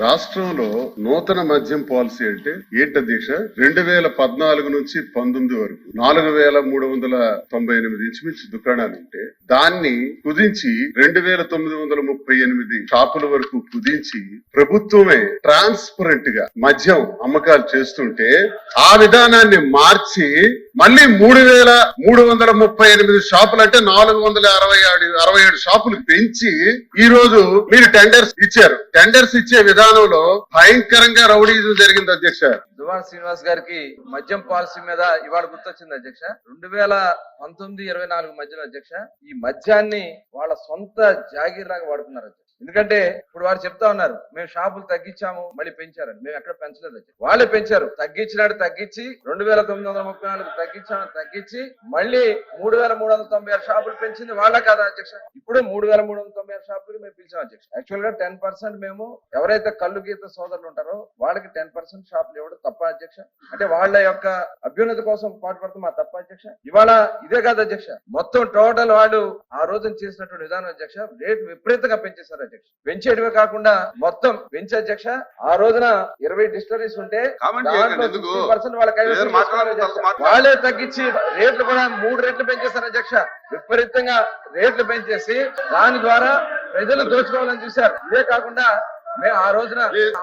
రాష్ట్రంలో నూతన మద్యం పాలసీ అంటే ఏంటి అధ్యక్ష? 2014 నుంచి 19 వరకు 4398 ఇంచుమించు దుకాణాలు ఉంటే దాన్ని కుదించి 2938 షాపుల వరకు కుదించి ప్రభుత్వమే ట్రాన్స్పరెంట్ గా మద్యం అమ్మకాలు చేస్తుంటే ఆ విధానాన్ని మార్చి మళ్ళీ 3338 షాపులు అంటే 467 షాపులు పెంచి ఈ రోజు మీరు టెండర్స్ ఇచ్చారు. టెండర్స్ ఇచ్చే విధానంలో భయంకరంగా రౌడీజం జరిగింది అధ్యక్ష. దువ్వాడ శ్రీనివాస్ గారికి మద్యం పాలసీ మీద ఇవాళ గుర్తొచ్చింది అధ్యక్ష. 2019-24 మధ్యలో అధ్యక్ష ఈ మద్యాన్ని వాళ్ళ సొంత జాగీర్ లాగా వాడుకున్నారు అధ్యక్ష. ఎందుకంటే ఇప్పుడు వారు చెప్తా ఉన్నారు మేము షాపులు తగ్గించాము మళ్ళీ పెంచారని. మేము ఎక్కడ పెంచలేదు అధ్యక్ష, వాళ్ళే పెంచారు. తగ్గించినాడు తగ్గించి 2934 తగ్గించి మళ్ళీ 3396 షాపులు పెంచింది వాళ్ళ కాదా అధ్యక్ష? ఇప్పుడు 3396 షాపులు మేము పిలిచాం అధ్యక్ష. యాక్చువల్ గా 10% మేము ఎవరైతే కళ్ళు గీత సోదరులు ఉంటారో వాళ్ళకి 10% షాపులు ఇవ్వడం తప్ప అధ్యక్ష? అంటే వాళ్ళ యొక్క అభ్యున్నతి కోసం పాటుపడుతూ మా తప్ప అధ్యక్ష? ఇవాళ ఇదే కాదు అధ్యక్ష, మొత్తం టోటల్ వాళ్ళు ఆ రోజున చేసినటువంటి విధానం అధ్యక్ష రేటు విపరీతంగా పెంచేశారు అధ్యక్ష. పెంచేయడమే కాకుండా మొత్తం పెంచే అధ్యక్ష. ఆ రోజున 20 డిస్టరీస్ ఉంటే దాంట్లో 60% వాళ్ళ కైవసం వాళ్ళే తగ్గించి రేట్లు కూడా 3 రెట్లు పెంచేశారు అధ్యక్ష. విపరీతంగా రేట్లు పెంచేసి దాని ద్వారా ప్రజలు దోచుకోవాలని చూశారు. ఇదే కాకుండా మేము ఆ రోజున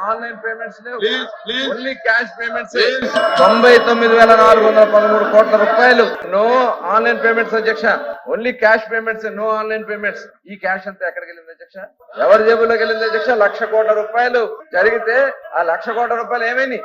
online payments only cash payments 99,413 కోట్ల రూపాయలు. నో ఆన్లైన్ పేమెంట్స్ అధ్యక్ష, only cash payments, no online payments. ఈ క్యాష్ అంతా ఎక్కడికి వెళ్ళింది అధ్యక్ష? ఎవరి జేబులోకి వెళ్ళింది అధ్యక్ష? 1,00,00,000 కోట్ల రూపాయలు జరిగితే ఆ 1,00,00,000 కోట్ల రూపాయలు ఏమైంది?